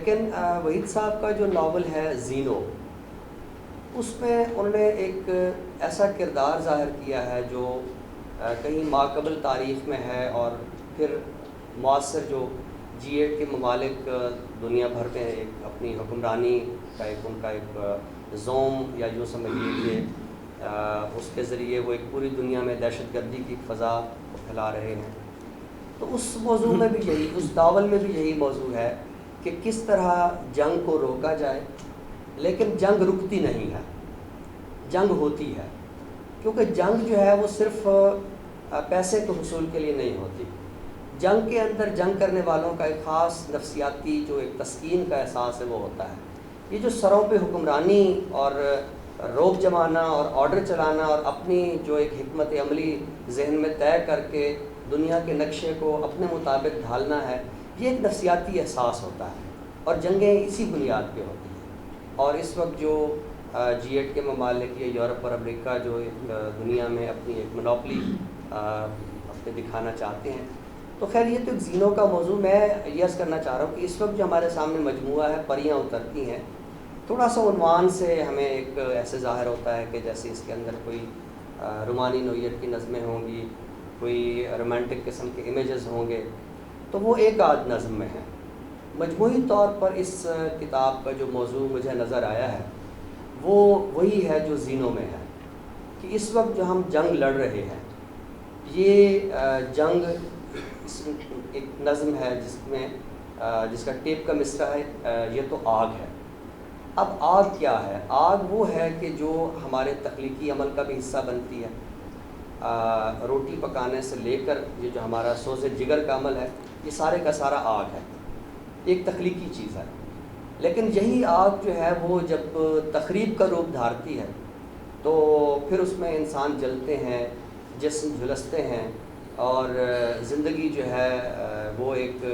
لیکن وحید صاحب کا جو ناول ہے زینو، اس میں انہوں نے ایک ایسا کردار ظاہر کیا ہے جو کہیں ماقبل تاریخ میں ہے، اور پھر معاصر جو G8 کے ممالک دنیا بھر میں ایک اپنی حکمرانی کا ان کا ایک زوم یا یوں سمجھیے کہ اس کے ذریعے وہ ایک پوری دنیا میں دہشت گردی کی فضا پھیلا رہے ہیں. تو اس موضوع میں بھی یہی، اس ناول میں بھی یہی موضوع ہے کہ کس طرح جنگ کو روکا جائے. لیکن جنگ رکتی نہیں ہے، جنگ ہوتی ہے، کیونکہ جنگ جو ہے وہ صرف پیسے کے حصول کے لیے نہیں ہوتی. جنگ کے اندر جنگ کرنے والوں کا ایک خاص نفسیاتی جو ایک تسکین کا احساس ہے وہ ہوتا ہے. یہ جو سروں پہ حکمرانی اور روب جمانا اور آرڈر چلانا اور اپنی جو ایک حکمت عملی ذہن میں طے کر کے دنیا کے نقشے کو اپنے مطابق ڈھالنا ہے، یہ ایک نفسیاتی احساس ہوتا ہے، اور جنگیں اسی بنیاد پہ ہوتی ہیں. اور اس وقت جو G8 کے ممالک یا یورپ اور امریکہ جو دنیا میں اپنی ایک منوپلی اپنے دکھانا چاہتے ہیں. تو خیر یہ تو ایک زینوں کا موضوع. میں یہ عرض کرنا چاہ رہا ہوں کہ اس وقت جو ہمارے سامنے مجموعہ ہے پریاں اترتی ہیں، تھوڑا سا عنوان سے ہمیں ایک ایسے ظاہر ہوتا ہے کہ جیسے اس کے اندر کوئی رومانی نوعیت کی نظمیں ہوں گی، کوئی رومانٹک قسم کے امیجز ہوں گے، تو وہ ایک آدھ نظم میں ہے. مجموعی طور پر اس کتاب کا جو موضوع مجھے نظر آیا ہے وہ وہی ہے جو زینوں میں ہے، کہ اس وقت جو ہم جنگ لڑ رہے ہیں، یہ جنگ ایک نظم ہے جس کا ٹیپ کا مصرع ہے یہ تو آگ ہے. اب آگ کیا ہے؟ آگ وہ ہے کہ جو ہمارے تخلیقی عمل کا بھی حصہ بنتی ہے. روٹی پکانے سے لے کر یہ جو ہمارا سوز جگر کا عمل ہے، یہ سارے کا سارا آگ ہے، ایک تخلیقی چیز ہے. لیکن یہی آگ جو ہے وہ جب تخریب کا روپ دھارتی ہے تو پھر اس میں انسان جلتے ہیں، جسم جھلستے ہیں، اور زندگی جو ہے وہ ایک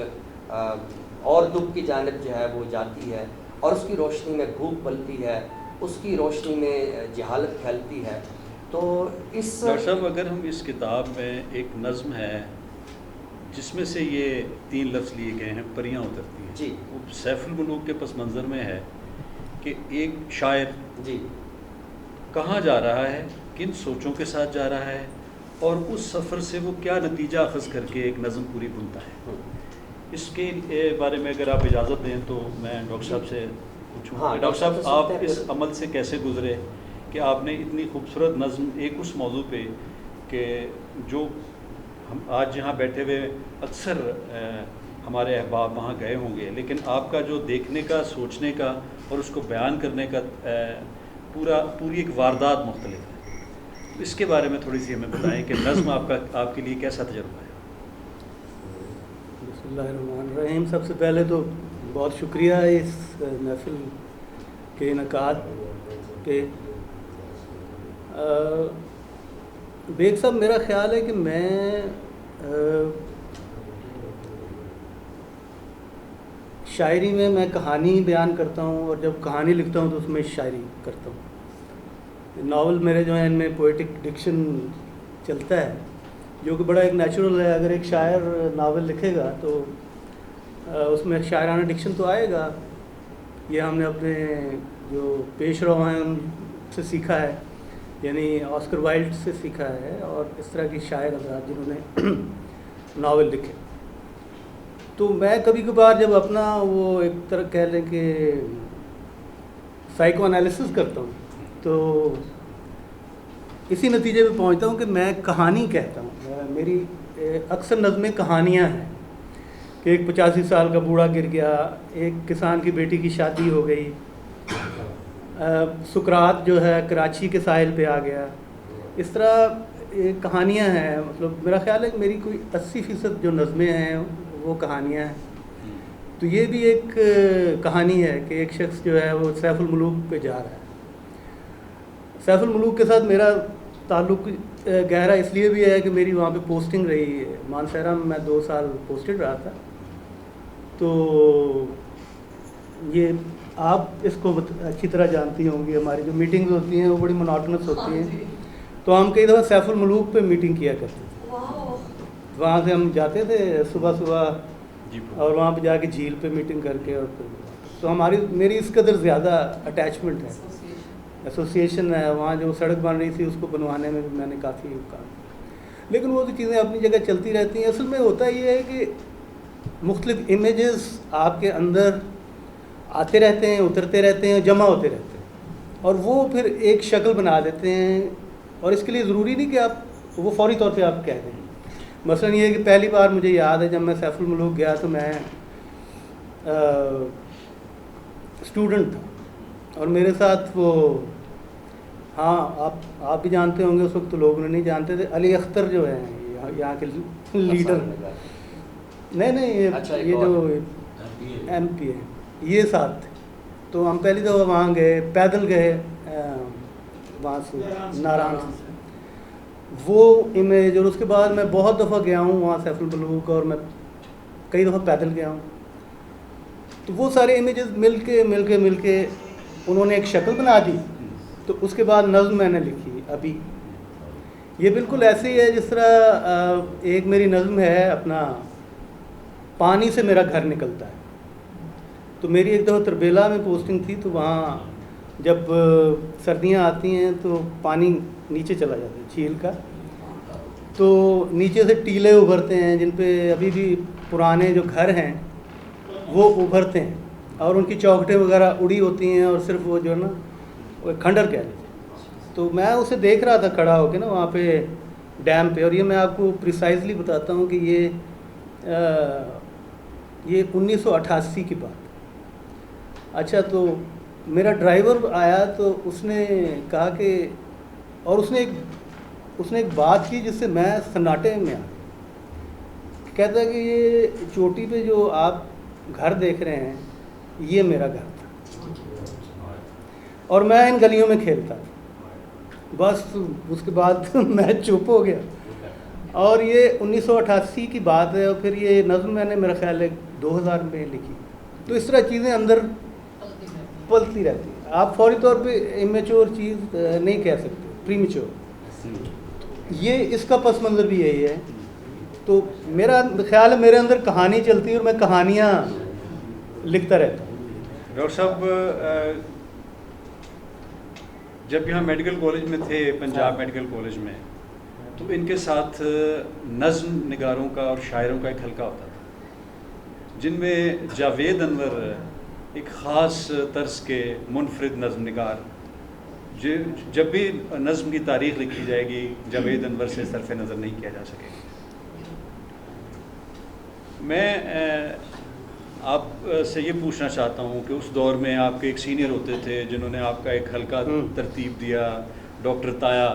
اور دکھ کی جانب جو ہے وہ جاتی ہے، اور اس کی روشنی میں بھوک پلتی ہے، اس کی روشنی میں جہالت پھیلتی ہے. تو اس ڈاکٹر صاحب اگر ہم اس کتاب میں ایک نظم ہے جس میں سے یہ 3 لفظ لیے گئے ہیں، پریاں اترتی ہیں، جی وہ سیف الملوک کے پس منظر میں ہے کہ ایک شاعر جی کہاں جا رہا ہے، کن سوچوں کے ساتھ جا رہا ہے، اور اس سفر سے وہ کیا نتیجہ اخذ کر کے ایک نظم پوری بنتا ہے. اس کے بارے میں اگر آپ اجازت دیں تو میں ڈاکٹر صاحب سے پوچھوں. ہاں ڈاکٹر صاحب آپ اس عمل سے کیسے گزرے کہ آپ نے اتنی خوبصورت نظم ایک اس موضوع پہ کہ جو ہم آج جہاں بیٹھے ہوئے اکثر ہمارے احباب وہاں گئے ہوں گے، لیکن آپ کا جو دیکھنے کا، سوچنے کا اور اس کو بیان کرنے کا پوری ایک واردات مختلف ہے. اس کے بارے میں تھوڑی سی ہمیں بتائیں کہ نظم آپ کے لیے کیسا تجربہ ہے؟ بسم اللہ الرحمن الرحیم. سب سے پہلے تو بہت شکریہ اس محفل کے انعقاد پہ. بیگ صاحب، میرا خیال ہے کہ میں شاعری میں کہانی بیان کرتا ہوں، اور جب کہانی لکھتا ہوں تو اس میں شاعری کرتا ہوں. ناول میرے جو ہیں ان میں پوئٹک ڈکشن چلتا ہے جو کہ بڑا ایک نیچرل ہے. اگر ایک شاعر ناول لکھے گا تو اس میں شاعرانہ ڈکشن تو آئے گا. یہ ہم نے اپنے جو پیش رو ہیں ان سے سیکھا ہے، یعنی آسکر وائلڈ سے سیکھا ہے، اور اس طرح کی شاعر حضرات جنہوں نے ناول لکھے. تو میں کبھی کبھار جب اپنا وہ ایک طرح کہہ لیں کہ سائیکو انالیسس کرتا ہوں تو اسی نتیجے پہ پہنچتا ہوں کہ میں کہانی کہتا ہوں. میری اکثر نظمیں کہانیاں ہیں کہ ایک 85 سال کا بوڑھا گر گیا، ایک کسان کی بیٹی کی شادی ہو گئی، سقراط جو ہے کراچی کے ساحل پہ آ گیا. اس طرح کہانیاں ہیں. مطلب میرا خیال ہے کہ میری کوئی 80% جو نظمیں ہیں وہ کہانیاں ہیں. تو یہ بھی ایک کہانی ہے کہ ایک شخص جو ہے وہ سیف الملوک پہ جا رہا ہے. سیف الملوک کے ساتھ میرا تعلق گہرا اس لیے بھی ہے کہ میری وہاں پہ پوسٹنگ رہی ہے. مانسہرہ میں 2 سال پوسٹڈ رہا تھا. تو یہ آپ اس کو اچھی طرح جانتی ہوں گی، ہماری جو میٹنگز ہوتی ہیں وہ بڑی مناٹنس ہوتی ہیں. تو ہم کئی دفعہ سیف الملوک پہ میٹنگ کیا کرتے تھے. وہاں سے ہم جاتے تھے صبح اور وہاں پہ جا کے جھیل پہ میٹنگ کر کے اور پھر تو میری اس قدر زیادہ اٹیچمنٹ ہے، ایسوسیشن ہے، وہاں جو سڑک بن رہی تھی اس کو بنوانے میں بھی میں نے کافی کام، لیکن وہ تو چیزیں اپنی جگہ چلتی رہتی ہیں. اصل میں ہوتا یہ ہے کہ مختلف امیجز آپ کے اندر آتے رہتے ہیں، اترتے رہتے ہیں، جمع ہوتے رہتے ہیں، اور وہ پھر ایک شکل بنا دیتے ہیں. اور اس کے لیے ضروری نہیں کہ آپ وہ فوری طور پہ آپ کہہ دیں. مثلا یہ ہے کہ پہلی بار مجھے یاد ہے جب میں سیف الملوک گیا تو میں اسٹوڈنٹ تھا، اور میرے ساتھ وہ، ہاں آپ بھی جانتے ہوں گے، اس وقت تو لوگ نہیں جانتے تھے، علی اختر جو ہیں یہاں کے لیڈر. نہیں یہ جو ایم پی ہے، یہ ساتھ تھے. تو ہم پہلی دفعہ وہاں گئے، پیدل گئے وہاں سے ناران سے، وہ امیج. اور اس کے بعد میں بہت دفعہ گیا ہوں وہاں سیف الملوک، اور میں کئی دفعہ پیدل گیا ہوں. تو وہ سارے امیجز مل کے انہوں نے ایک شکل بنا دی. تو اس کے بعد نظم میں نے لکھی ابھی. یہ بالکل ایسے ہی ہے جس طرح ایک میری نظم ہے اپنا، پانی سے میرا گھر نکلتا ہے. تو میری ایک دفعہ تربیلا میں پوسٹنگ تھی، تو وہاں جب سردیاں آتی ہیں تو پانی نیچے چلا جاتا ہے جھیل کا، تو نیچے سے ٹیلے ابھرتے ہیں جن پہ ابھی بھی پرانے جو گھر ہیں وہ ابھرتے ہیں، اور ان کی چوکھٹیں وغیرہ اڑی ہوتی ہیں، اور صرف وہ جو ہے نا وہ کھنڈر کہہ لیتے ہیں. تو میں اسے دیکھ رہا تھا کھڑا ہو کے نا وہاں پہ ڈیم پہ. اور یہ میں آپ کو پریسائزلی بتاتا ہوں کہ یہ 1988 کی بات. اچھا، تو میرا ڈرائیور آیا تو اس نے کہا کہ، اور اس نے ایک بات کی جس سے میں سناٹے میں آ گیا. کہتا ہے کہ یہ چوٹی پہ جو آپ گھر دیکھ رہے ہیں یہ میرا گھر تھا، اور میں ان گلیوں میں کھیلتا تھا. بس اس کے بعد میں چپ ہو گیا. اور یہ 1988 کی بات ہے، اور پھر یہ نظم میں نے میرا خیال ہے 2000 میں لکھی. تو اس طرح چیزیں اندر پلتی رہتی ہیں. آپ فوری طور پہ امیچور چیز نہیں کہہ سکتے، پری میچور. یہ اس کا پس منظر بھی یہی ہے. تو میرا خیال ہے میرے اندر کہانی چلتی ہے، اور میں کہانیاں لکھتا رہتا ہوں. ڈاکٹر صاحب، جب یہاں میڈیکل کالج میں تھے، پنجاب میڈیکل کالج میں، تو ان کے ساتھ نظم نگاروں کا اور شاعروں کا ایک حلقہ ہوتا تھا، جن میں جاوید انور ایک خاص طرز کے منفرد نظم نگار، جب بھی نظم کی تاریخ لکھی جائے گی جاوید انور سے صرف نظر نہیں کیا جا سکے گا. میں آپ سے یہ پوچھنا چاہتا ہوں کہ اس دور میں آپ کے ایک سینئر ہوتے تھے جنہوں نے آپ کا ایک حلقہ ترتیب دیا، ڈاکٹر تایا.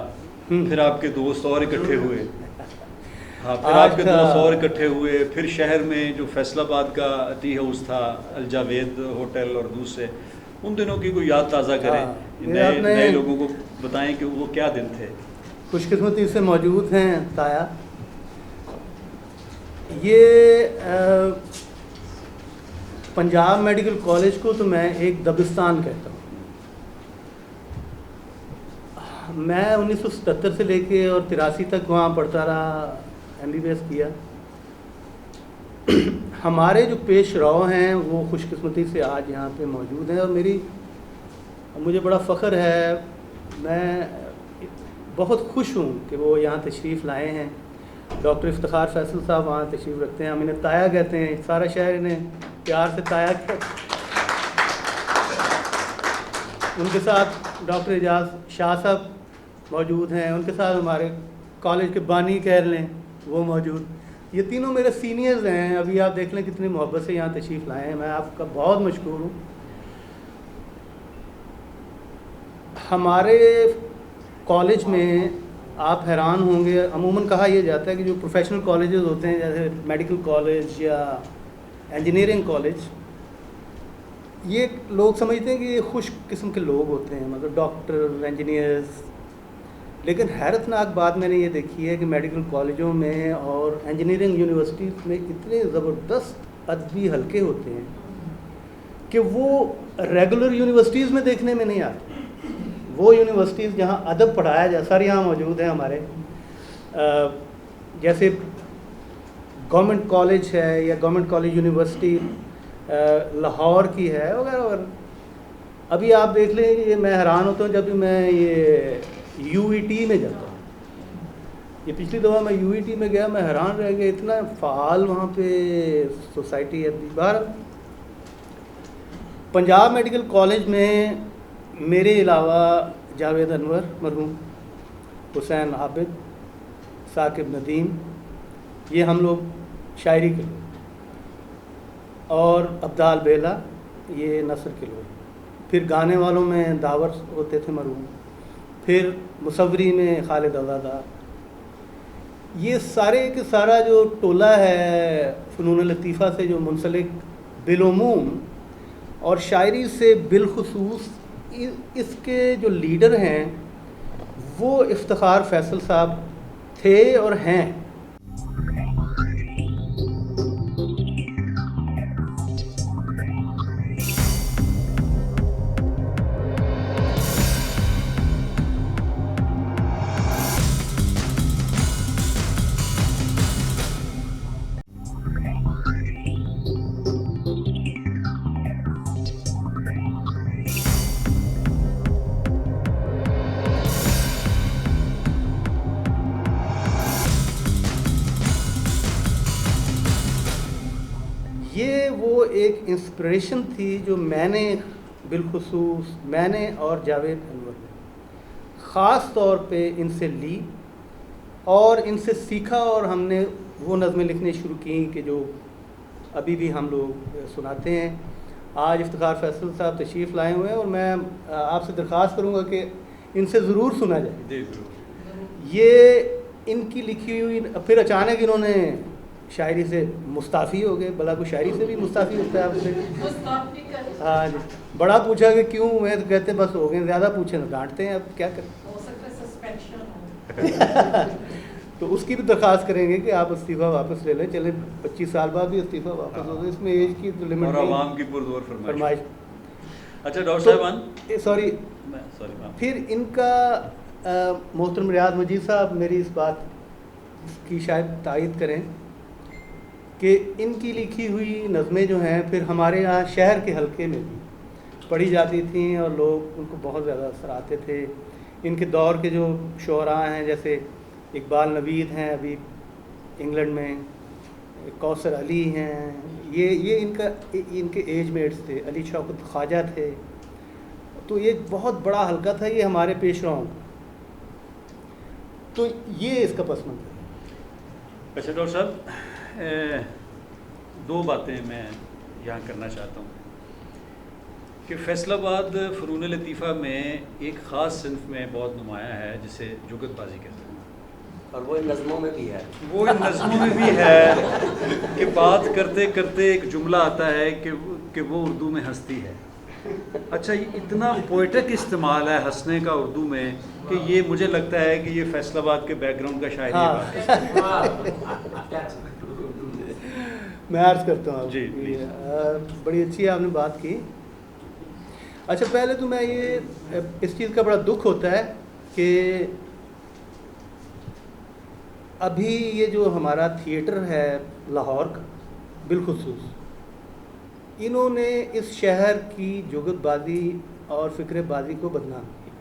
پھر آپ کے دوست اور اکٹھے ہوئے، پھر شہر میں جو فیصل آباد کا ٹی ہاؤس تھا، الجاوید ہوٹل، اور دوسرے، ان دنوں کی کوئی یاد تازہ کریں، نئے لوگوں کو بتائیں کہ وہ کیا دن تھے. خوش قسمتی سے موجود ہیں تایا. یہ پنجاب میڈیکل کالج کو تو میں ایک دبستان کہتا ہوں. میں 1977 سے لے کے اور 83 تک وہاں پڑھتا رہا، MBBS کیا. ہمارے جو پیش رو ہیں وہ خوش قسمتی سے آج یہاں پہ موجود ہیں، اور مجھے بڑا فخر ہے، میں بہت خوش ہوں کہ وہ یہاں تشریف لائے ہیں. ڈاکٹر افتخار فیصل صاحب وہاں تشریف رکھتے ہیں، ہم انہیں تایا کہتے ہیں، سارا شہر انہیں پیار سے تایا کہتے ہیں. ان کے ساتھ ڈاکٹر اعجاز شاہ صاحب موجود ہیں، ان کے ساتھ ہمارے کالج کے بانی کہہ لیں وہ موجود. یہ تینوں میرے سینئرز ہیں. ابھی آپ دیکھ لیں کتنی محبت سے یہاں تشریف لائے ہیں، میں آپ کا بہت مشکور ہوں. ہمارے کالج میں آپ حیران ہوں گے، عموماً کہا یہ جاتا ہے کہ جو پروفیشنل کالجز ہوتے ہیں جیسے میڈیکل کالج یا انجینئرنگ کالج، یہ لوگ سمجھتے ہیں کہ یہ خوش قسم کے لوگ ہوتے ہیں، مطلب ڈاکٹر، انجینئرز. لیکن حیرت ناک بات میں نے یہ دیکھی ہے کہ میڈیکل کالجوں میں اور انجینئرنگ یونیورسٹیز میں اتنے زبردست ادبی حلقے ہوتے ہیں کہ وہ ریگولر یونیورسٹیز میں دیکھنے میں نہیں آتے. وہ یونیورسٹیز جہاں ادب پڑھایا جائے، سر یہاں موجود ہیں ہمارے، جیسے گورنمنٹ کالج ہے یا گورنمنٹ کالج یونیورسٹی لاہور کی ہے وغیرہ وغیرہ. ابھی آپ دیکھ لیں یہ میں حیران ہوتا ہوں جب بھی میں یہ یو ای ٹی میں جاتا ہوں. یہ پچھلی دفعہ میں یو ای ٹی میں گیا, میں حیران رہ گیا, اتنا فعال وہاں پہ سوسائٹی ہے. باہر پنجاب میڈیکل کالج میں میرے علاوہ جاوید انور مرحوم, حسین عابد, ثاقب ندیم, یہ ہم لوگ شاعری کے لوگ, اور عبدال بیلا یہ نثر کے لوگ. پھر گانے والوں میں داور ہوتے تھے مرحوم, پھر مصوری میں خالد آزادہ. یہ سارے کے سارا جو ٹولہ ہے فنون لطیفہ سے جو منسلک بالعموم اور شاعری سے بالخصوص, اس کے جو لیڈر ہیں وہ افتخار فیصل صاحب تھے اور ہیں. یہ وہ ایک انسپریشن تھی جو میں نے بالخصوص میں نے اور جاوید انور نے خاص طور پہ ان سے لی اور ان سے سیکھا, اور ہم نے وہ نظمیں لکھنے شروع کی کہ جو ابھی بھی ہم لوگ سناتے ہیں. آج افتخار فیصل صاحب تشریف لائے ہوئے ہیں اور میں آپ سے درخواست کروں گا کہ ان سے ضرور سنا جائے. یہ ان کی لکھی ہوئی, پھر اچانک انہوں نے شاعری سے مستعفی ہو گئے. بلا کوئی شاعری سے بھی مستعفی ہوتا ہے آپ سے؟ ہاں جی. بڑا پوچھا کہ کیوں, میں تو کہتے بس ہو گئے, زیادہ پوچھیں تو ڈانٹتے ہیں, اب کیا کریں. تو اس کی بھی درخواست کریں گے کہ آپ استعفیٰ واپس لے لیں. چلے 25 سال بعد بھی استعفیٰ واپس ہو گئے, اس میں ایج کی تو لمٹ اور عوام کی پرزور فرمائش. اچھا ڈاکٹر صاحب سوری, پھر ان کا محترم ریاض مجید صاحب میری اس بات کی شاید تائید کریں کہ ان کی لکھی ہوئی نظمیں جو ہیں پھر ہمارے یہاں شہر کے حلقے میں بھی پڑھی جاتی تھیں اور لوگ ان کو بہت زیادہ اثراتے تھے. ان کے دور کے جو شعراء ہیں جیسے اقبال نوید ہیں ابھی انگلینڈ میں, کوثر علی ہیں, یہ ان کے ایج میٹس تھے. علی شوکت خواجہ تھے. تو یہ بہت بڑا حلقہ تھا یہ ہمارے پیش راؤں. تو یہ اس کا پس منظر ہے. اچھا ڈاکٹر صاحب, دو باتیں میں یہاں کرنا چاہتا ہوں کہ فیصل آباد فنون لطیفہ میں ایک خاص صنف میں بہت نمایاں ہے جسے جگت بازی کہتے ہیں, اور وہ ان نظموں میں بھی ہے. وہ ان نظموں میں بھی ہے کہ بات کرتے کرتے ایک جملہ آتا ہے کہ وہ اردو میں ہنستی ہے. اچھا, یہ اتنا پوئٹک استعمال ہے ہنسنے کا اردو میں کہ یہ مجھے لگتا ہے کہ یہ فیصل آباد کے بیک گراؤنڈ کا شاعری ہے. میں عرض کرتا ہوں جی بڑی اچھی آپ نے بات کی. اچھا, پہلے تو میں یہ اس چیز کا بڑا دکھ ہوتا ہے کہ ابھی یہ جو ہمارا تھیٹر ہے لاہور کا بالخصوص, انہوں نے اس شہر کی جگت بازی اور فکر بازی کو بدنام کیا.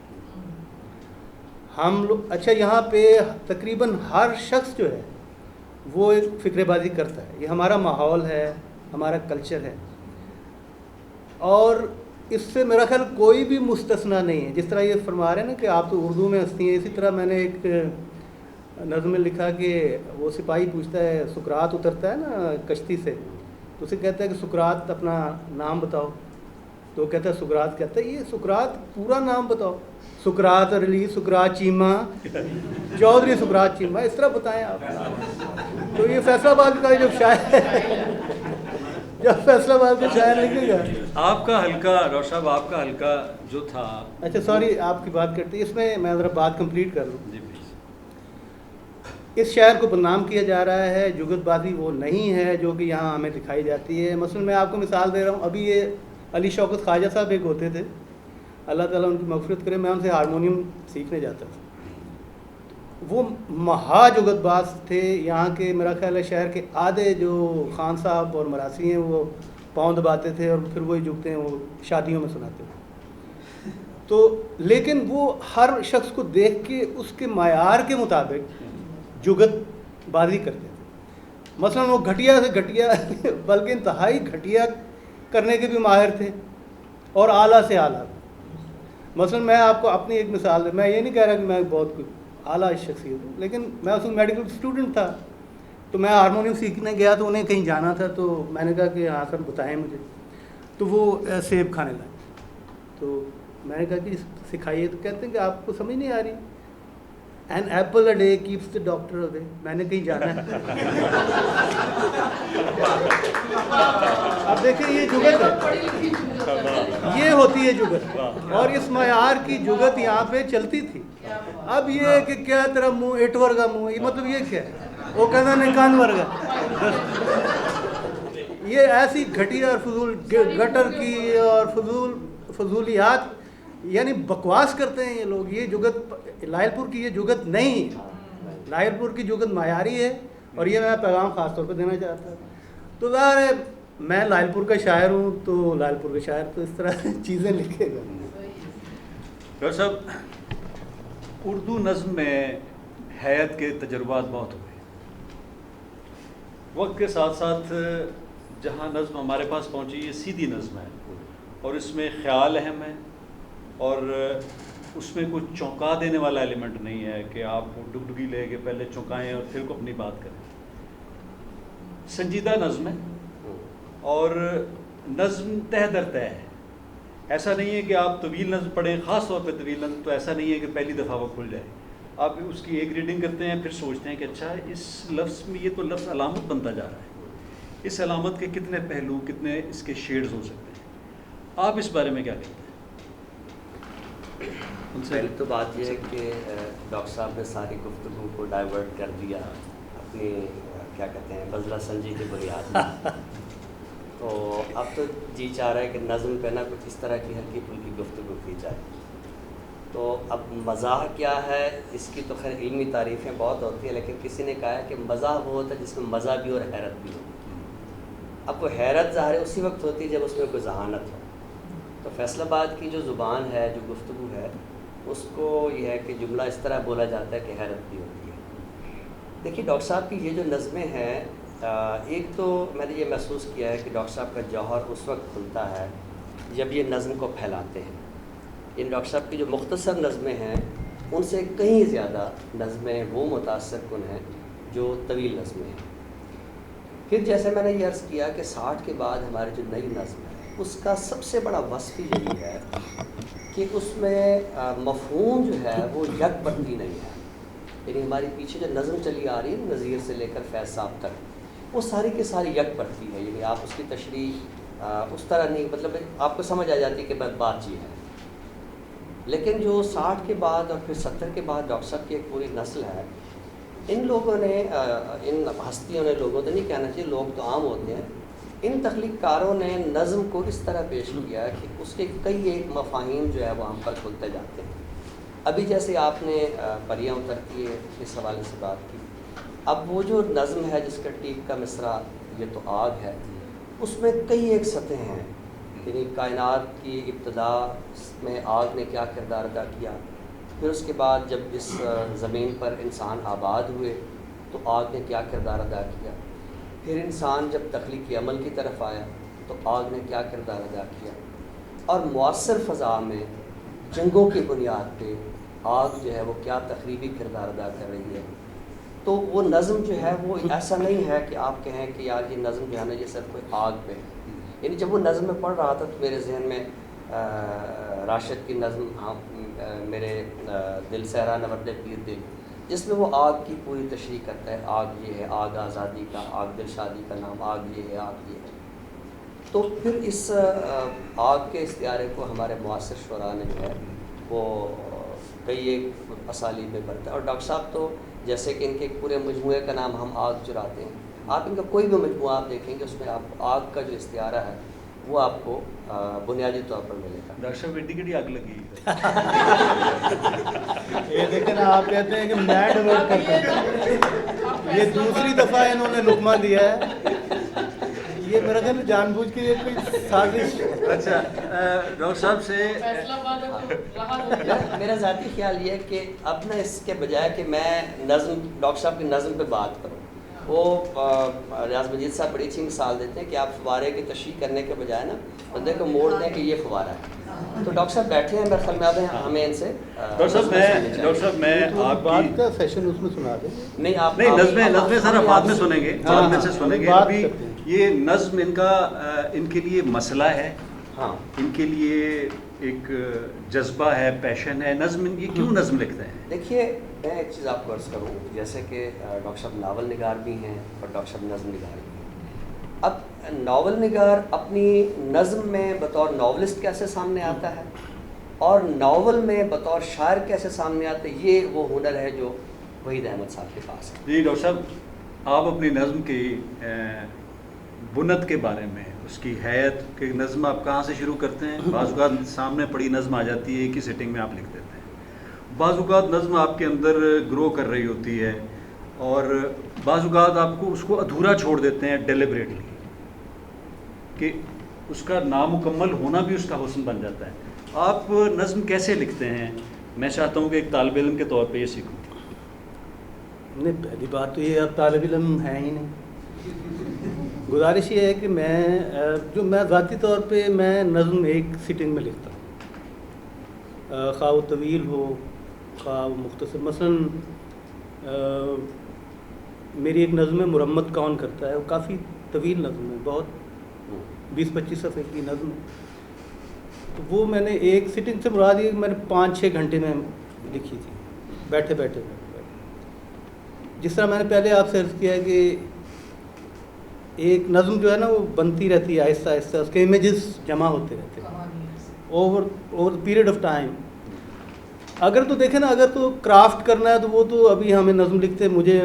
ہم لوگ اچھا یہاں پہ تقریباً ہر شخص جو ہے وہ ایک فکر بازی کرتا ہے. یہ ہمارا ماحول ہے, ہمارا کلچر ہے, اور اس سے میرا خیال کوئی بھی مستثنا نہیں ہے. جس طرح یہ فرما رہے ہیں نا کہ آپ تو اردو میں ہنستی ہیں, اسی طرح میں نے ایک نظم میں لکھا کہ وہ سپاہی پوچھتا ہے, سقراط اترتا ہے نا کشتی سے, تو اسے کہتا ہے کہ سقراط اپنا نام بتاؤ. تو وہ کہتا ہے سقراط, کہتا ہے یہ سقراط پورا نام بتاؤ. سقراط علی, سقراط چیمہ, چودھری سقراط چیمہ, اس طرح بتائیں آپ. تو یہ فیصل آباد کا جو شاعر ہے, جب فیصل آباد کا شاعر لکھے گا. آپ کا حلقہ ڈاکٹر صاحب, آپ کا حلقہ جو تھا, اچھا سوری آپ کی بات کرتے, اس میں میں ذرا بات کمپلیٹ کر لوں. جی پلیز. اس شہر کو بدنام کیا جا رہا ہے. جگت بازی وہ نہیں ہے جو کہ یہاں ہمیں دکھائی جاتی ہے. مثلا میں آپ کو مثال دے رہا ہوں, ابھی یہ علی شوکت خواجہ صاحب ایک ہوتے تھے, اللہ تعالیٰ ان کی مغفرت کرے, میں ان سے ہارمونیم سیکھنے جاتا تھا. وہ مہا جگت باز تھے. یہاں کے میرا خیال ہے شہر کے آدھے جو خان صاحب اور مراسی ہیں وہ پاؤں دباتے تھے اور پھر وہی جھکتے ہیں وہ شادیوں میں سناتے تھے. تو لیکن وہ ہر شخص کو دیکھ کے اس کے معیار کے مطابق جگت بازی کرتے تھے. مثلاً وہ گھٹیا سے گھٹیا بلکہ انتہائی گھٹیا کرنے کے بھی ماہر تھے اور اعلیٰ سے اعلیٰ. مثلاً میں آپ کو اپنی ایک مثال میں یہ نہیں کہہ رہا کہ میں بہت اعلیٰ شخصیت ہوں, لیکن میں اس میں میڈیکل اسٹوڈنٹ تھا, تو میں ہارمونیم سیکھنے گیا تو انہیں کہیں جانا تھا, تو میں نے کہا کہ ہاں سر بتائیں مجھے. تو وہ سیب کھانے لگے, تو میں نے کہا کہ سکھائیے. تو کہتے ہیں کہ آپ کو سمجھ نہیں آ رہی, an apple a day keeps the doctor away. میں نے کہیں جانا ہے. اب دیکھیں یہ جگت ہے, یہ ہوتی ہے جگت, اور اس معیار کی جگت یہاں پہ چلتی تھی. اب یہ ہے کہ کیا طرح منہ ایٹ ورگا منہ, یہ مطلب یہ کیا ہے, وہ کہنا نہیں کان ورگا. یہ ایسی گھٹیا اور فضول گٹر کی اور فضولیات یعنی بکواس کرتے ہیں یہ لوگ. یہ جگت لائل پور کی یہ جگت نہیں ہے. لائل پور کی جگت معیاری ہے, اور یہ میں پیغام خاص طور پہ دینا چاہتا ہوں. تو ظاہر ہے میں لائل پور کا شاعر ہوں, تو لائل پور کا شاعر تو اس طرح چیزیں لکھے گا. ڈاکٹر صاحب, اردو نظم میں حیات کے تجربات بہت ہوئے. وقت کے ساتھ ساتھ جہاں نظم ہمارے پاس پہنچی یہ سیدھی نظم ہے, اور اس میں خیال اہم ہے, اور اس میں کوئی چونکا دینے والا ایلیمنٹ نہیں ہے کہ آپ ڈگڈگی لے کے پہلے چونکائیں اور پھر کو اپنی بات کریں. سنجیدہ نظم ہے, اور نظم تہ در تہ ہے. ایسا نہیں ہے کہ آپ طویل نظم پڑھیں, خاص طور پہ طویل نظم, تو ایسا نہیں ہے کہ پہلی دفعہ وہ کھل جائے. آپ اس کی ایک ریڈنگ کرتے ہیں, پھر سوچتے ہیں کہ اچھا اس لفظ میں یہ تو لفظ علامت بنتا جا رہا ہے, اس علامت کے کتنے پہلو, کتنے اس کے شیڈز ہو سکتے ہیں. آپ اس بارے میں کیا کہتے ہیں؟ پہلی تو بات یہ ہے کہ ڈاکٹر صاحب نے ساری گفتگو کو ڈائیورٹ کر دیا اپنی کیا کہتے ہیں بزلہ سنجی کی بنیاد پر. تو اب تو جی چاہ رہا ہے کہ نظم پہ نا کچھ اس طرح کی ہلکی پھلکی گفتگو کی جائے. تو اب مزاح کیا ہے, اس کی تو خیر علمی تعریفیں بہت ہوتی ہیں, لیکن کسی نے کہا ہے کہ مزاح وہ ہوتا ہے جس میں مزہ بھی اور حیرت بھی ہو. اب وہ حیرت ظاہر اسی وقت ہوتی ہے جب اس میں کوئی ذہانت ہو. تو فیصل آباد کی جو زبان ہے, جو گفتگو ہے, اس کو یہ ہے کہ جملہ اس طرح بولا جاتا ہے کہ حیرت بھی ہوتی ہے. دیکھیے ڈاکٹر صاحب کی یہ جو نظمیں ہیں, ایک تو میں نے یہ محسوس کیا ہے کہ ڈاکٹر صاحب کا جوہر اس وقت کھلتا ہے جب یہ نظم کو پھیلاتے ہیں. ان ڈاکٹر صاحب کی جو مختصر نظمیں ہیں ان سے کہیں زیادہ نظمیں وہ متاثر کن ہیں جو طویل نظمیں ہیں. پھر جیسے میں نے یہ عرض کیا کہ 60 کے بعد ہماری جو نئی نظم ہے اس کا سب سے بڑا وصف یہی ہے کہ اس میں مفہوم جو ہے وہ یک بندی نہیں ہے. یعنی ہماری پیچھے جو نظم چلی آ رہی ہے نظیر سے لے کر فیض صاحب تک, وہ ساری کی ساری یک پڑتی ہے. یعنی آپ اس کی تشریح اس طرح نہیں, مطلب آپ کو سمجھ آ جاتی ہے کہ بات یہ ہے. لیکن جو 60 کے بعد اور پھر 70 کے بعد ڈاکٹر صاحب کی ایک پوری نسل ہے, ان لوگوں نے, ان ہستیوں نے, لوگوں تو نہیں کہنا چاہیے, لوگ تو عام ہوتے ہیں, ان تخلیق کاروں نے نظم کو اس طرح پیش کیا کہ اس کے کئی ایک مفاہیم جو ہے وہ ہم پر کھلتے جاتے ہیں. ابھی جیسے آپ نے پریاں اترتی ہے اس حوالے سے بات کی, اب وہ جو نظم ہے جس کا ٹیپ کا مصرع یہ تو آگ ہے, اس میں کئی ایک سطح ہیں. یعنی کائنات کی ابتدا میں آگ نے کیا کردار ادا کیا, پھر اس کے بعد جب اس زمین پر انسان آباد ہوئے تو آگ نے کیا کردار ادا کیا, پھر انسان جب تخلیقی عمل کی طرف آیا تو آگ نے کیا کردار ادا کیا, اور معاصر فضا میں جنگوں کی بنیاد پہ آگ جو ہے وہ کیا تخریبی کردار ادا کر رہی ہے. تو وہ نظم جو ہے وہ ایسا نہیں ہے کہ آپ کہیں کہ یار یہ نظم جو ہے نا یہ صرف کوئی آگ پہ ہے. یعنی جب وہ نظم میں پڑھ رہا تھا تو میرے ذہن میں راشد کی نظم میرے دل سہرا نورد پیر دل, جس میں وہ آگ کی پوری تشریح کرتا ہے. آگ یہ ہے, آگ آزادی کا, آگ دل شادی کا نام, آگ یہ ہے, آگ یہ ہے. تو پھر اس آگ کے استعارے کو ہمارے معاصر شعراء نے جو ہے وہ کئی ایک اسالیب میں برتا ہے. اور ڈاکٹر صاحب تو جیسے کہ ان کے ایک پورے مجموعے کا نام ہم آگ چراتے ہیں, آپ ان کا کوئی بھی مجموعہ آپ دیکھیں گے اس میں آپ آگ کا جو استعارہ ہے وہ آپ کو بنیادی طور پر ملے گا. ڈاکٹر صاحب انڈیکیٹی آگ لگی یہ دیکھیں نا, آپ کہتے ہیں کہ میں ڈیولپ کرتا ہوں, یہ دوسری دفعہ انہوں نے لقمہ دیا ہے. یہ میرا خیال ہے جان بوجھ کے یہ کوئی سازش. اچھا ڈاکٹر صاحب سے میرا ذاتی خیال یہ ہے کہ اب نا اس کے بجائے کہ میں نظم ڈاکٹر صاحب کی نظم پہ بات کروں, وہ ریاض مجید صاحب بڑی اچھی مثال دیتے ہیں کہ آپ فوارے کی تشریح کرنے کے بجائے نا بندے کو موڑ دیں کہ یہ فوارہ ہے. تو ڈاکٹر صاحب بیٹھے ہیں, میرے خیال میں اب ہمیں ان سے ڈاکٹر صاحب میں آپ بات کا سیشن اس میں سنا دیں. نہیں آپ نہیں نظمیں سارا بعد میں سنیں گے, بعد میں سے سنیں گے. بات ابھی کرتے ہیں. یہ نظم ان کے لیے مسئلہ ہے, ہاں ان کے لیے ایک جذبہ ہے, پیشن ہے. نظم یہ کیوں نظم لکھتے ہیں؟ دیکھیے میں ایک چیز آپ کو عرض کروں, جیسے کہ ڈاکٹر صاحب ناول نگار بھی ہیں اور ڈاکٹر صاحب نظم نگار بھی ہیں. اب ناول نگار اپنی نظم میں بطور ناولسٹ کیسے سامنے آتا ہے اور ناول میں بطور شاعر کیسے سامنے آتا ہے, یہ وہ ہنر ہے جو وحید احمد صاحب کے پاس ہے. جی ڈاکٹر صاحب, آپ اپنی نظم کی بنت کے بارے میں, اس کی حیت کہ نظم آپ کہاں سے شروع کرتے ہیں؟ بعض اوقات سامنے پڑی نظم آ جاتی ہے, ایک ہی سیٹنگ میں آپ لکھ دیتے ہیں. بعض اوقات نظم آپ کے اندر گرو کر رہی ہوتی ہے اور بعض اوقات آپ کو اس کو ادھورا چھوڑ دیتے ہیں ڈیلیبریٹلی, کہ اس کا نامکمل ہونا بھی اس کا حسن بن جاتا ہے. آپ نظم کیسے لکھتے ہیں؟ میں چاہتا ہوں کہ ایک طالب علم کے طور پہ یہ سیکھوں. نہیں, پہلی بات تو یہ اب طالب علم ہے ہی نہیں. گزارش یہ ہے کہ میں ذاتی طور پہ میں نظم ایک سٹنگ میں لکھتا ہوں, خواہ وہ طویل ہو خواہ وہ مختصر. مثلا میری ایک نظم ہے مرمت کون کرتا ہے, وہ کافی طویل نظم ہے, بہت 20-25 صفحے کی نظم ہے. تو وہ میں نے ایک سٹنگ سے مراد یہ میں نے 5-6 گھنٹے میں لکھی تھی, بیٹھے بیٹھے. جس طرح میں نے پہلے آپ سے عرض کیا کہ ایک نظم جو ہے نا وہ بنتی رہتی ہے آہستہ آہستہ, اس کے امیجز جمع ہوتے رہتے ہیں اوور پیریڈ آف ٹائم. اگر تو دیکھیں نا, اگر تو کرافٹ کرنا ہے تو وہ تو ابھی ہمیں نظم لکھتے مجھے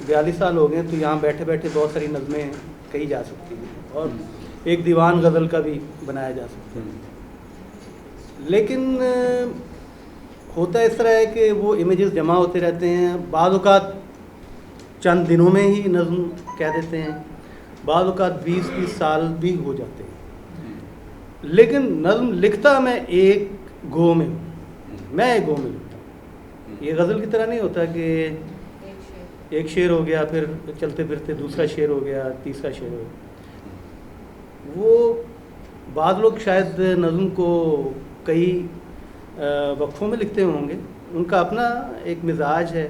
42 سال ہو گئے, تو یہاں بیٹھے بیٹھے بہت ساری نظمیں کہی جا سکتی ہیں اور ایک دیوان غزل کا بھی بنایا جا سکتا ہے. لیکن ہوتا اس طرح ہے کہ وہ امیجز جمع ہوتے رہتے ہیں. بعض اوقات چند دنوں میں ہی نظم کہہ دیتے ہیں, بعض اوقات 20-30 سال بھی ہو جاتے ہیں. لیکن نظم لکھتا میں ایک گو میں ہوں, میں ایک گو میں لکھتا ہوں. یہ غزل کی طرح نہیں ہوتا کہ ایک شعر ہو گیا پھر چلتے پھرتے دوسرا شعر ہو گیا, تیسرا شعر ہو گیا. وہ بعض لوگ شاید نظم کو کئی وقفوں میں لکھتے ہوں گے, ان کا اپنا ایک مزاج ہے.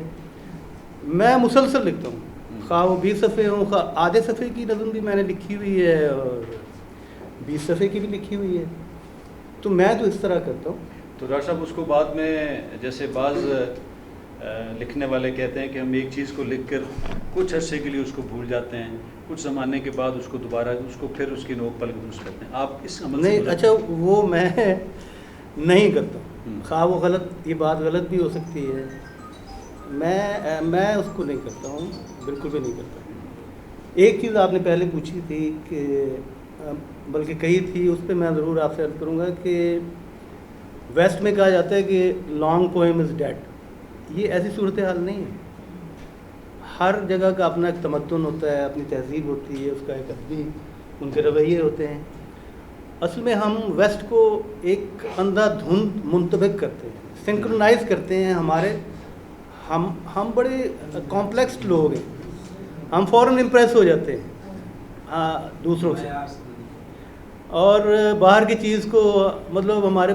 میں مسلسل لکھتا ہوں, خواہ وہ 20 صفحے ہوں, خواہ آدھے صفحے کی نظم بھی میں نے لکھی ہوئی ہے اور 20 صفحے کی بھی لکھی ہوئی ہے. تو میں تو اس طرح کرتا ہوں. تو ڈاکٹر صاحب اس کو بعد میں جیسے بعض لکھنے والے کہتے ہیں کہ ہم ایک چیز کو لکھ کر کچھ عرصے کے لیے اس کو بھول جاتے ہیں, کچھ زمانے کے بعد اس کو دوبارہ اس کو پھر اس کی نوک پلک درست کرتے ہیں. آپ اس عمل سے نہیں, اچھا وہ میں نہیں کرتا. خواہ وہ غلط, یہ بات غلط بھی ہو سکتی ہے, میں اس کو نہیں کرتا ہوں, بالکل بھی نہیں کرتا. ایک چیز آپ نے پہلے پوچھی تھی کہ بلکہ کہی تھی, اس پہ میں ضرور آپ سے عرض کروں گا کہ ویسٹ میں کہا جاتا ہے کہ لانگ پوئم از ڈیڈ. یہ ایسی صورتحال نہیں ہے. ہر جگہ کا اپنا ایک تمدن ہوتا ہے, اپنی تہذیب ہوتی ہے, اس کا ایک ادبی ان کے رویے ہوتے ہیں. اصل میں ہم ویسٹ کو ایک اندھا دھند منطبق کرتے ہیں, سنکرونائز کرتے ہیں. ہم بڑے کمپلیکسڈ لوگ ہیں, ہم فوراً امپریس ہو جاتے ہیں دوسروں سے, اور باہر کی چیز کو مطلب ہمارے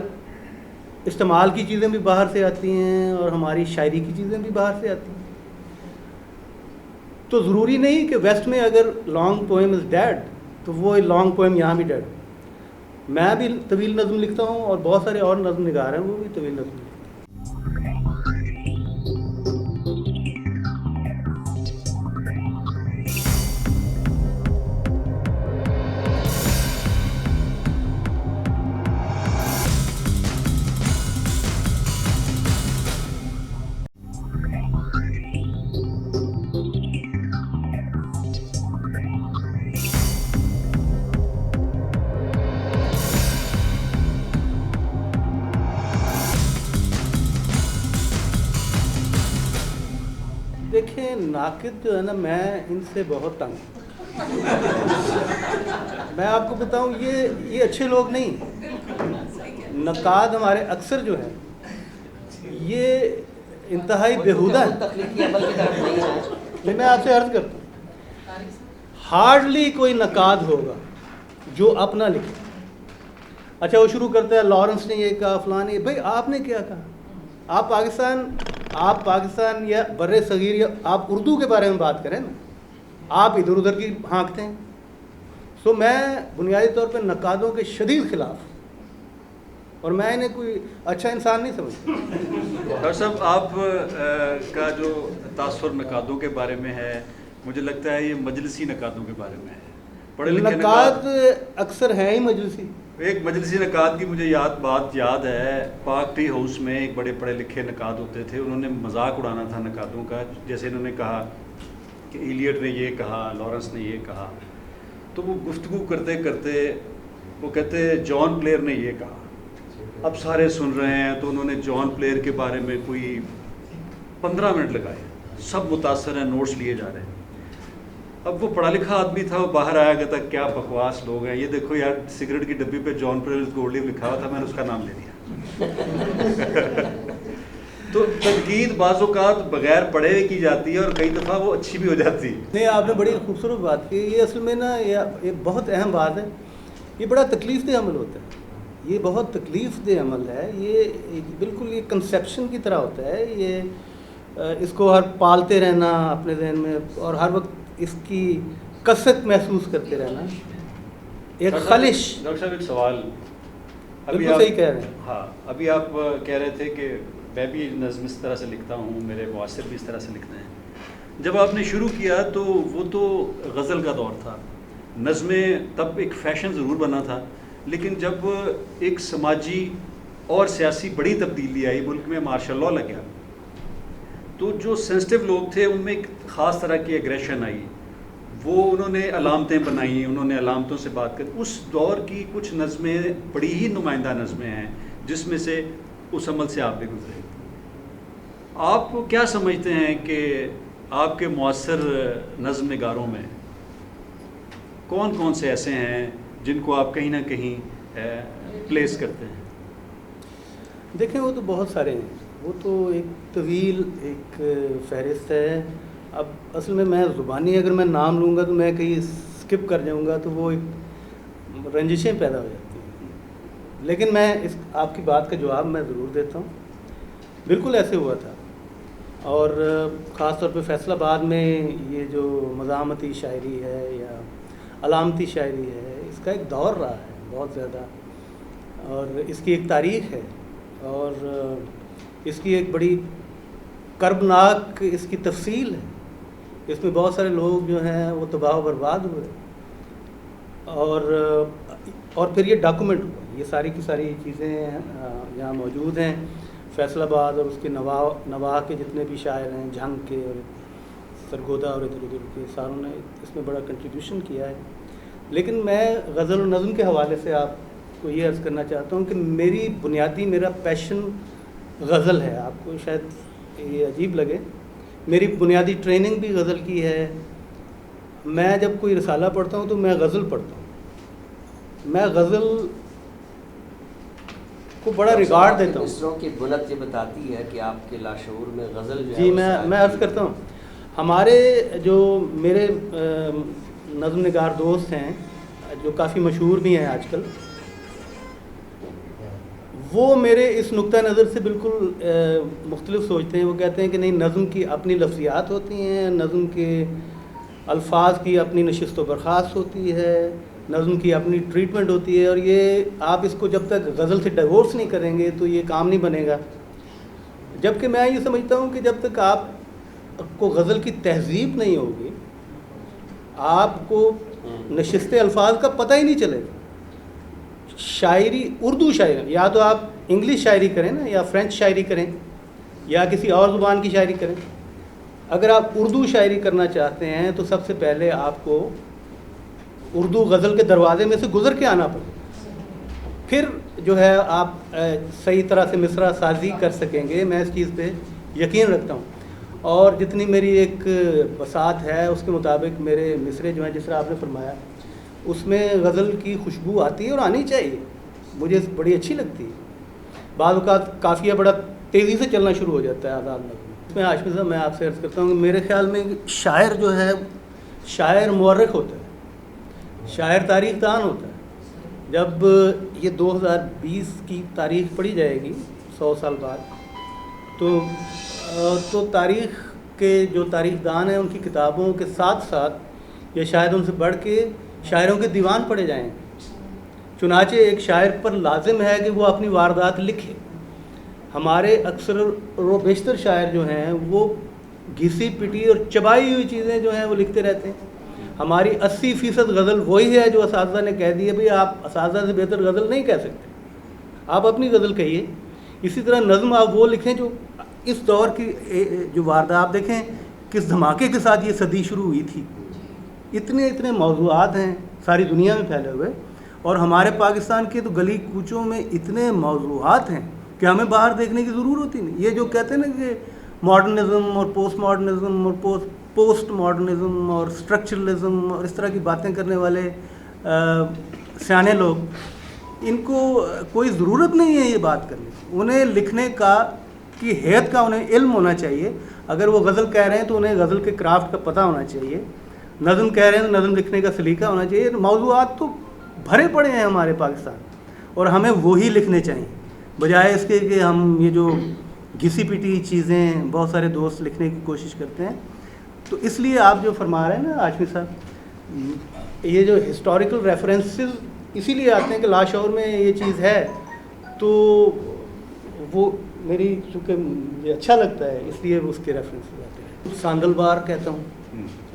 استعمال کی چیزیں بھی باہر سے آتی ہیں اور ہماری شاعری کی چیزیں بھی باہر سے آتی ہیں. تو ضروری نہیں کہ ویسٹ میں اگر لانگ پوئم از ڈیڈ تو وہ لانگ پوئم یہاں بھی ڈیڈ. میں بھی طویل نظم لکھتا ہوں اور بہت سارے اور نظم نگار ہیں وہ بھی طویل نظم لکھتے ہیں. دیکھیں ناقد جو ہے نا, میں ان سے بہت تنگ ہوں. میں آپ کو بتاؤں یہ اچھے لوگ نہیں. نقاد ہمارے اکثر جو ہے یہ انتہائی بیہودہ ہے. تخلیقی عمل کی طرف نہیں ہے. نہیں, میں آپ سے عرض کرتا ہوں, ہارڈلی کوئی نقاد ہوگا جو اپنا لکھے. اچھا وہ شروع کرتا ہے لارنس نے یہ کہا, فلاں نے, بھائی آپ نے کیا کہا؟ آپ پاکستان یا بر صغیر یا آپ اردو کے بارے میں بات کریں نا, آپ ادھر ادھر کی ہانکتے ہیں. سو میں بنیادی طور پہ نقادوں کے شدید خلاف, اور میں انہیں کوئی اچھا انسان نہیں سمجھتا. ڈاکٹر صاحب, آپ کا جو تاثر نقادوں کے بارے میں ہے, مجھے لگتا ہے یہ مجلسی نقادوں کے بارے میں ہے. پڑھے لکھے نقاد اکثر ہیں ہی مجلسی. ایک مجلسی نقاد کی مجھے بات یاد ہے, پاک ٹی ہاؤس میں ایک بڑے پڑھے لکھے نقاد ہوتے تھے, انہوں نے مذاق اڑانا تھا نقادوں کا. جیسے انہوں نے کہا کہ ایلیٹ نے یہ کہا, لارنس نے یہ کہا, تو وہ گفتگو کرتے کرتے وہ کہتے جان پلیئر نے یہ کہا. اب سارے سن رہے ہیں, تو انہوں نے جان پلیئر کے بارے میں کوئی 15 منٹ لگائے, سب متاثر ہیں, نوٹس لیے جا رہے ہیں. اب وہ پڑھا لکھا آدمی تھا, وہ باہر آیا کہتا کیا بکواس لوگ ہیں, یہ دیکھو یار سگریٹ کی ڈبی پہ جان پلیئر گولڈ لیف لکھا ہوا تھا, میں نے اس کا نام لے دیا. تو تنقید بعض اوقات بغیر پڑھے کی جاتی ہے, اور کئی دفعہ وہ اچھی بھی ہو جاتی ہے. نہیں, آپ نے بڑی خوبصورت بات کی. یہ اصل میں نا یہ بہت اہم بات ہے. یہ بڑا تکلیف دہ عمل ہوتا ہے, یہ بہت تکلیف دہ عمل ہے. یہ بالکل یہ کنسیپشن کی طرح ہوتا ہے. یہ اس کو ہر پالتے رہنا اپنے ذہن میں, اور ہر وقت اس کی کثرت محسوس کرتے رہنا, ایک خلش. ڈاکٹر صاحب ایک سوال, بالکل صحیح کہہ رہے ہیں. ہاں, ابھی آپ کہہ رہے تھے کہ میں بھی نظم اس طرح سے لکھتا ہوں, میرے معاصر بھی اس طرح سے لکھتے ہیں. جب آپ نے شروع کیا تو وہ تو غزل کا دور تھا, نظمیں تب ایک فیشن ضرور بنا تھا, لیکن جب ایک سماجی اور سیاسی بڑی تبدیلی آئی, ملک میں مارشل لاء لگ گیا, تو جو سینسٹیو لوگ تھے ان میں ایک خاص طرح کی ایگریشن آئی. وہ انہوں نے علامتیں بنائیں, انہوں نے علامتوں سے بات کر. اس دور کی کچھ نظمیں بڑی ہی نمائندہ نظمیں ہیں, جس میں سے اس عمل سے آپ بھی گزرے. آپ کیا سمجھتے ہیں کہ آپ کے معاصر نظم نگاروں میں کون کون سے ایسے ہیں جن کو آپ کہیں نہ کہیں پلیس کرتے ہیں؟ دیکھیں, وہ تو بہت سارے ہیں. وہ تو ایک طویل ایک فہرست ہے. اب اصل میں زبانی اگر میں نام لوں گا تو میں کہیں اسکپ کر جاؤں گا, تو وہ ایک رنجشیں پیدا ہو جاتی ہیں. لیکن میں اس آپ کی بات کا جواب میں ضرور دیتا ہوں. بالکل ایسے ہوا تھا, اور خاص طور پہ فیصل آباد میں یہ جو مزاحمتی شاعری ہے یا علامتی شاعری ہے, اس کا ایک دور رہا ہے بہت زیادہ, اور اس کی ایک تاریخ ہے, اور اس کی ایک بڑی کربناک اس کی تفصیل ہے. اس میں بہت سارے لوگ جو ہیں وہ تباہ و برباد ہوئے, اور پھر یہ ڈاکومنٹ ہوا. یہ ساری کی ساری چیزیں یہاں موجود ہیں. فیصل آباد اور اس کے نواح کے جتنے بھی شاعر ہیں, جھنگ کے اور سرگودا اور ادھر ادھر کے, ساروں نے اس میں بڑا کنٹریبیوشن کیا ہے. لیکن میں غزل و نظم کے حوالے سے آپ کو یہ عرض کرنا چاہتا ہوں کہ میرا پیشن غزل ہے. آپ کو شاید یہ عجیب لگے, میری بنیادی ٹریننگ بھی غزل کی ہے. میں جب کوئی رسالہ پڑھتا ہوں تو میں غزل پڑھتا ہوں. میں غزل کو بڑا ریگارڈ دیتا ہوں. مصروں کی بنت یہ بتاتی ہے کہ آپ کے لاشعور میں غزل جو ہے. جی, میں عرض کرتا ہوں, ہمارے جو میرے نظم نگار دوست ہیں جو کافی مشہور بھی ہیں آج کل, وہ میرے اس نقطہ نظر سے بالکل مختلف سوچتے ہیں. وہ کہتے ہیں کہ نہیں, نظم کی اپنی لفظیات ہوتی ہیں, نظم کے الفاظ کی اپنی نشست و برخاست ہوتی ہے, نظم کی اپنی ٹریٹمنٹ ہوتی ہے, اور یہ آپ اس کو جب تک غزل سے ڈیورس نہیں کریں گے تو یہ کام نہیں بنے گا. جبکہ میں یہ سمجھتا ہوں کہ جب تک آپ کو غزل کی تہذیب نہیں ہوگی, آپ کو نشست الفاظ کا پتہ ہی نہیں چلے گا. شاعری, اردو شاعری, یا تو آپ انگلش شاعری کریں نا, یا فرینچ شاعری کریں, یا کسی اور زبان کی شاعری کریں. اگر آپ اردو شاعری کرنا چاہتے ہیں تو سب سے پہلے آپ کو اردو غزل کے دروازے میں سے گزر کے آنا پڑے, پھر جو ہے آپ صحیح طرح سے مصرع سازی کر سکیں گے. میں اس چیز پہ یقین رکھتا ہوں, اور جتنی میری ایک بساط ہے اس کے مطابق میرے مصرے جو ہیں, جس طرح آپ نے فرمایا, اس میں غزل کی خوشبو آتی ہے اور آنی چاہیے، مجھے بڑی اچھی لگتی ہے. بعض اوقات قافیہ بڑا تیزی سے چلنا شروع ہو جاتا ہے آزاد نظم میں. اس میں ہاشمی صاحب میں آپ سے عرض کرتا ہوں کہ میرے خیال میں شاعر جو ہے شاعر مورخ ہوتا ہے، شاعر تاریخ دان ہوتا ہے. جب یہ 2020 کی تاریخ پڑھی جائے گی 100 سال بعد، تو تاریخ کے جو تاریخ دان ہیں ان کی کتابوں کے ساتھ ساتھ یا شاید ان سے بڑھ کے شاعروں کے دیوان پڑھے جائیں گے. چنانچہ ایک شاعر پر لازم ہے کہ وہ اپنی واردات لکھے. ہمارے اکثر و بیشتر شاعر جو ہیں وہ گھسی پٹی اور چبائی ہوئی چیزیں جو ہیں وہ لکھتے رہتے ہیں. ہماری 80% غزل وہی ہے جو اساتذہ نے کہہ دی ہے بھئی آپ اساتذہ سے بہتر غزل نہیں کہہ سکتے، آپ اپنی غزل کہیے. اسی طرح نظم آپ وہ لکھیں جو اس دور کی جو واردات، آپ دیکھیں کس دھماکے کے ساتھ یہ صدی شروع ہوئی تھی. اتنے موضوعات ہیں ساری دنیا میں پھیلے ہوئے، اور ہمارے پاکستان کے تو گلی کوچوں میں اتنے موضوعات ہیں کہ ہمیں باہر دیکھنے کی ضرورت ہی نہیں. یہ جو کہتے ہیں نا کہ ماڈرنزم اور پوسٹ ماڈرنزم اور پوسٹ ماڈرنزم اور اسٹرکچرلزم اور اس طرح کی باتیں کرنے والے سیانے لوگ، ان کو کوئی ضرورت نہیں ہے یہ بات کرنے کی. انہیں لکھنے کی حیت کا انہیں علم ہونا چاہیے. اگر وہ غزل کہہ رہے ہیں تو انہیں غزل کے کرافٹ کا پتہ ہونا چاہیے. نظم کہہ رہے ہیں تو نظم لکھنے کا سلیقہ ہونا چاہیے. موضوعات تو بھرے پڑے ہیں ہمارے پاکستان، اور ہمیں وہی لکھنے چاہیے بجائے اس کے کہ ہم یہ جو گھسی پٹی چیزیں بہت سارے دوست لکھنے کی کوشش کرتے ہیں. تو اس لیے آپ جو فرما رہے ہیں نا ہاشمی صاحب، یہ جو ہسٹوریکل ریفرنسز اسی لیے آتے ہیں کہ لاشعور میں یہ چیز ہے، تو وہ میری چونکہ مجھے اچھا لگتا ہے اس لیے اس کے ریفرنسز آتے ہیں. ساندل بار کہتا ہوں،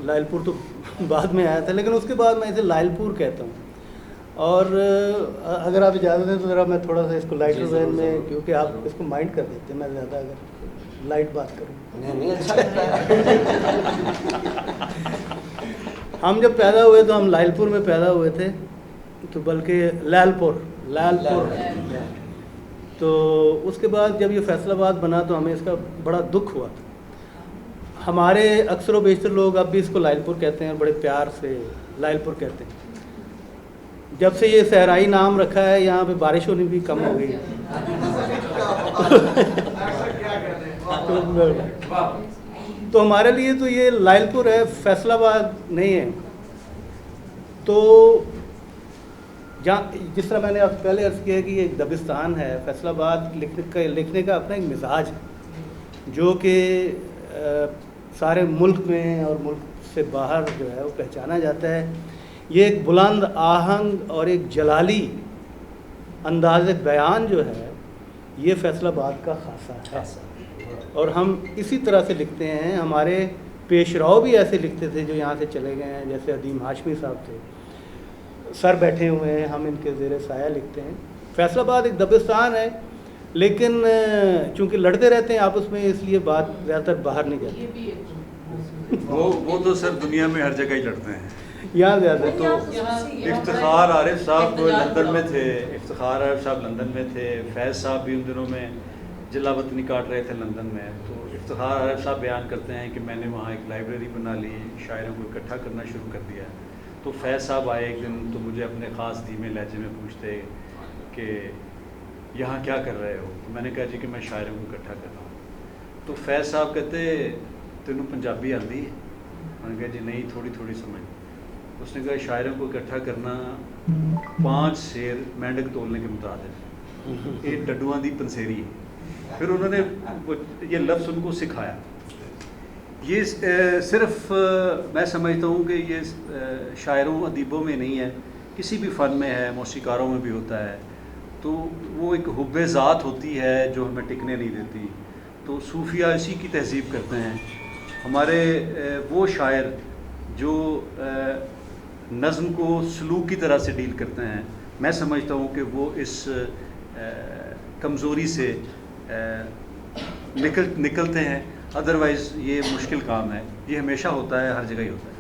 لائل پور تو بعد میں آیا تھا لیکن اس کے بعد میں اسے لائل پور کہتا ہوں. اور اگر آپ اجازت دیں تو ذرا میں تھوڑا سا اس کو لائٹر وین میں، کیونکہ آپ اس کو مائنڈ کر دیتے ہیں میں زیادہ اگر لائٹ بات کروں. نہیں اچھا لگتا ہے. ہم جب پیدا ہوئے تو ہم لائل پور میں پیدا ہوئے تھے، تو بلکہ لال پور. تو اس کے بعد جب یہ فیصل آباد بنا تو ہمیں اس کا بڑا دکھ ہوا تھا. ہمارے اکثر و بیشتر لوگ اب بھی اس کو لائل پور کہتے ہیں اور بڑے پیار سے لائل پور کہتے ہیں. جب سے یہ صحرائی نام رکھا ہے یہاں پہ بارش ہونی بھی کم ہو گئی. تو ہمارے لیے تو یہ لائل پور ہے، فیصل آباد نہیں ہے. تو جہاں جس طرح میں نے آپ پہلے عرض کیا کہ یہ ایک دبستان ہے، فیصل آباد لکھنے کا اپنا ایک مزاج ہے جو کہ سارے ملک میں اور ملک سے باہر جو ہے وہ پہچانا جاتا ہے. یہ ایک بلند آہنگ اور ایک جلالی انداز بیان جو ہے یہ فیصل آباد کا خاصہ ہے، اور ہم اسی طرح سے لکھتے ہیں. ہمارے پیش رو بھی ایسے لکھتے تھے جو یہاں سے چلے گئے ہیں، جیسے عدیم ہاشمی صاحب تھے، سر بیٹھے ہوئے ہیں، ہم ان کے زیر سایہ لکھتے ہیں. فیصل آباد ایک دبستان ہے، لیکن چونکہ لڑتے رہتے ہیں آپس میں اس لیے بات زیادہ تر باہر نہیں جاتی. وہ تو سر دنیا میں ہر جگہ ہی لڑتے ہیں. یہاں زیادہ تو افتخار عارف صاحب لندن میں تھے، افتخار عارف صاحب لندن میں تھے، فیض صاحب بھی ان دنوں میں جلا وطنی کاٹ رہے تھے لندن میں. تو افتخار عارف صاحب بیان کرتے ہیں کہ میں نے وہاں ایک لائبریری بنا لی، شاعروں کو اکٹھا کرنا شروع کر دیا. تو فیض صاحب آئے ایک دن تو مجھے اپنے خاص دھیمے لہجے میں پوچھتے کہ یہاں کیا کر رہے ہو؟ تو میں نے کہا جی کہ میں شاعروں کو اکٹھا کر رہا ہوں. تو فیض صاحب کہتے تینوں پنجابی آتی ہے؟ میں نے کہا جی نہیں تھوڑی تھوڑی سمجھ. اس نے کہا شاعروں کو اکٹھا کرنا 5 شیر مینڈک تولنے کے مترادف، یہ ڈڈواں دی پنسیری ہے. پھر انہوں نے یہ لفظ ان کو سکھایا. یہ صرف میں سمجھتا ہوں کہ یہ شاعروں ادیبوں میں نہیں ہے، کسی بھی فن میں ہے، موسیقاروں میں بھی ہوتا ہے. تو وہ ایک حب ذات ہوتی ہے جو ہمیں ٹکنے نہیں دیتی. تو صوفیہ اسی کی تہذیب کرتے ہیں. ہمارے وہ شاعر جو نظم کو سلوک کی طرح سے ڈیل کرتے ہیں، میں سمجھتا ہوں کہ وہ اس کمزوری سے نکلتے ہیں. ادروائز یہ مشکل کام ہے، یہ ہمیشہ ہوتا ہے، ہر جگہ ہی ہوتا ہے.